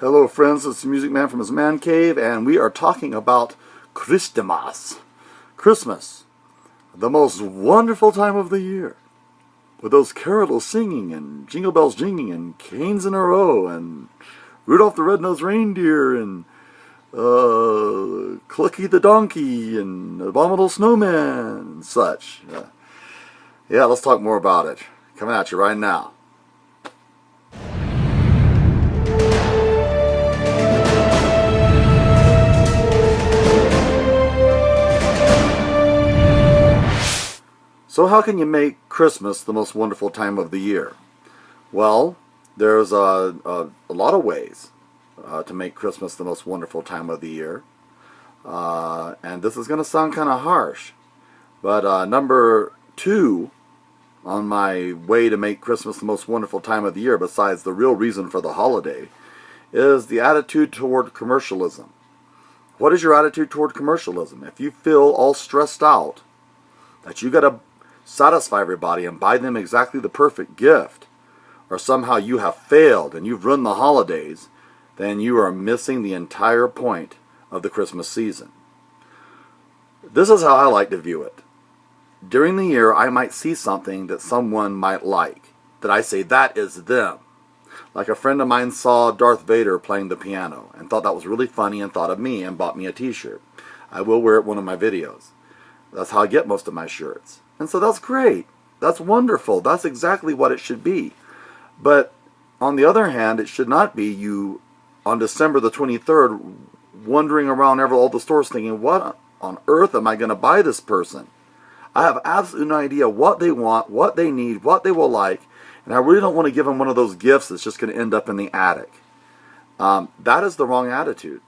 Hello friends, it's the Music Man from his man cave, and we are talking about Christmas. Christmas, the most wonderful time of the year, with those carols singing and jingle bells jingling and canes in a row and Rudolph the Red-Nosed Reindeer and Clucky the Donkey and Abominable Snowman and such. Yeah, let's talk more about it. Coming at you right now. So how can you make Christmas the most wonderful time of the year? Well, there's a lot of ways to make Christmas the most wonderful time of the year. And this is going to sound kind of harsh, but number 2 on my way to make Christmas the most wonderful time of the year, besides the real reason for the holiday, is the attitude toward commercialism. What is your attitude toward commercialism? If you feel all stressed out that you got to satisfy everybody and buy them exactly the perfect gift, or somehow you have failed and you've ruined the holidays, then you are missing the entire point of the Christmas season. This is how I like to view it. During the year, I might see something that someone might like, that I say, that is them. Like a friend of mine saw Darth Vader playing the piano and thought that was really funny and thought of me and bought me a t-shirt. I will wear it in one of my videos. That's how I get most of my shirts. And so that's great. That's wonderful. That's exactly what it should be. But on the other hand, it should not be you on December the 23rd wandering around all the stores thinking, what on earth am I going to buy this person? I have absolutely no idea what they want, what they need, what they will like, and I really don't want to give them one of those gifts that's just going to end up in the attic. That is the wrong attitude.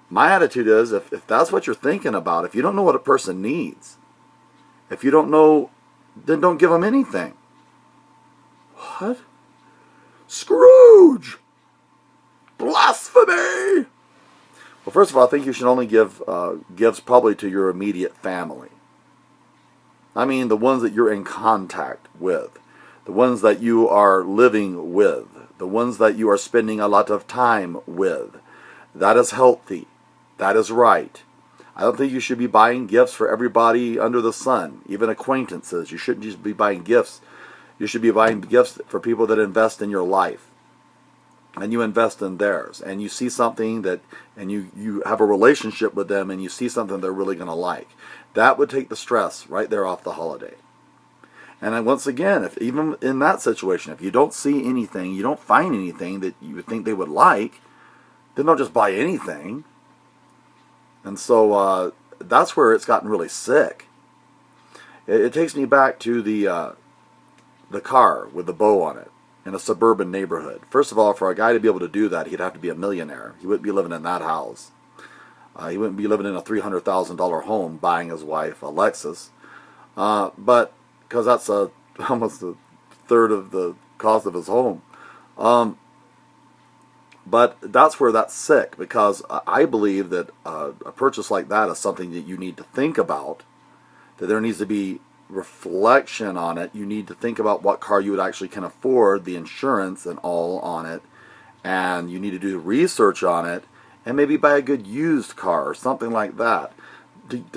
My attitude is, if that's what you're thinking about, if you don't know what a person needs, if you don't know, then don't give them anything. What? Scrooge! Blasphemy! Well, first of all, I think you should only give gifts probably to your immediate family. I mean, the ones that you're in contact with, the ones that you are living with, the ones that you are spending a lot of time with. That is healthy. That is right. I don't think you should be buying gifts for everybody under the sun, even acquaintances. You shouldn't just be buying gifts. You should be buying gifts for people that invest in your life, and you invest in theirs, and you see something that, and you have a relationship with them, and you see something they're really going to like. That would take the stress right there off the holiday. And then once again, if even in that situation, if you don't see anything, you don't find anything that you would think they would like, then don't just buy anything. And so that's where it's gotten really sick. It takes me back to the car with the bow on it in a suburban neighborhood. First of all, for a guy to be able to do that, he'd have to be a millionaire. He wouldn't be living in that house. He wouldn't be living in a $300,000 home buying his wife a Lexus. But because that's almost a third of the cost of his home. But that's where that's sick, because I believe that a purchase like that is something that you need to think about, that there needs to be reflection on it. You need to think about what car you would actually can afford, the insurance and all on it, and you need to do research on it, and maybe buy a good used car or something like that. It's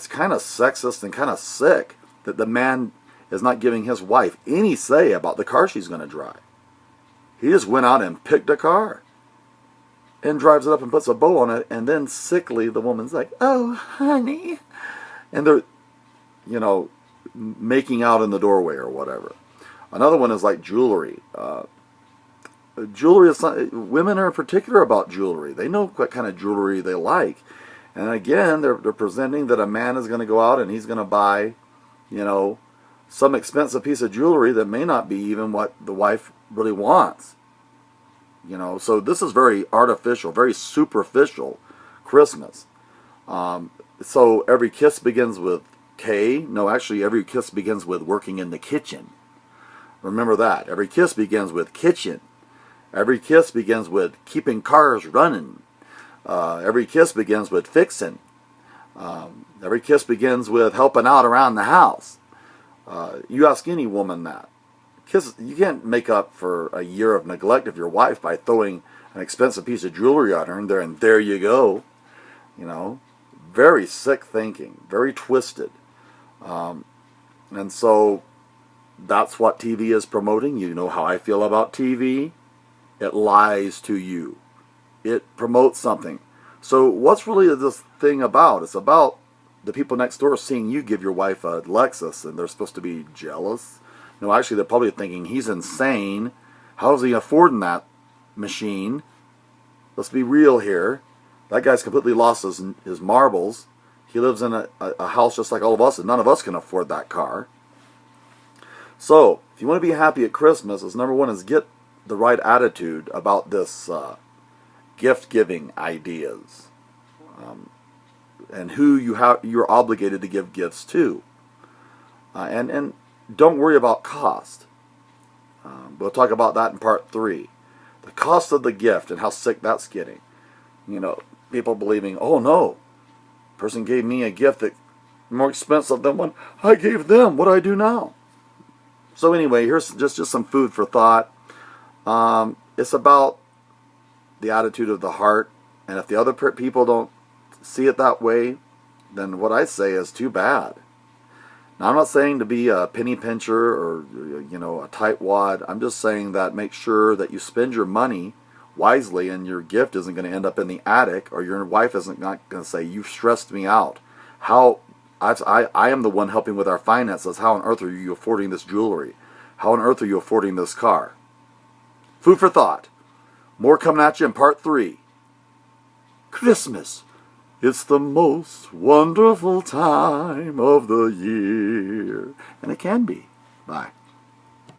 kind of sexist and kind of sick that the man is not giving his wife any say about the car she's going to drive. He just went out and picked a car and drives it up and puts a bow on it, and then sickly the woman's like, oh, honey. And they're, making out in the doorway or whatever. Another one is like jewelry. Jewelry is women are particular about jewelry. They know what kind of jewelry they like. And again, they're presenting that a man is going to go out and he's going to buy, some expensive piece of jewelry that may not be even what the wife really wants. So this is very artificial, very superficial Christmas. So every kiss begins with K. No, actually every kiss begins with working in the kitchen. Remember that. Every kiss begins with kitchen. Every kiss begins with keeping cars running. Every kiss begins with fixing. Every kiss begins with helping out around the house. You ask any woman that. Because you can't make up for a year of neglect of your wife by throwing an expensive piece of jewelry on her and there you go. You know, very sick thinking, very twisted. And so that's what TV is promoting. You know how I feel about TV. It lies to you. It promotes something. So what's really this thing about? It's about the people next door seeing you give your wife a Lexus and they're supposed to be jealous. No, actually they're probably thinking he's insane. How is he affording that machine? Let's be real here. That guy's completely lost his marbles. He lives in a house just like all of us, and none of us can afford that car. So, if you want to be happy at Christmas, number one is get the right attitude about this gift-giving ideas, and who you're obligated to give gifts to, and don't worry about cost. We'll talk about that in part 3. The cost of the gift and how sick that's getting. You know, people believing, oh no, person gave me a gift that's more expensive than what I gave them. What do I do now? So anyway, here's just some food for thought. It's about the attitude of the heart, and if the other people don't see it that way, then what I say is too bad. Now, I'm not saying to be a penny pincher or, you know, a tightwad. I'm just saying that make sure that you spend your money wisely and your gift isn't going to end up in the attic, or your wife isn't not going to say, you stressed me out. I am the one helping with our finances. How on earth are you affording this jewelry? How on earth are you affording this car? Food for thought. More coming at you in part 3. Christmas. It's the most wonderful time of the year. And it can be. Bye.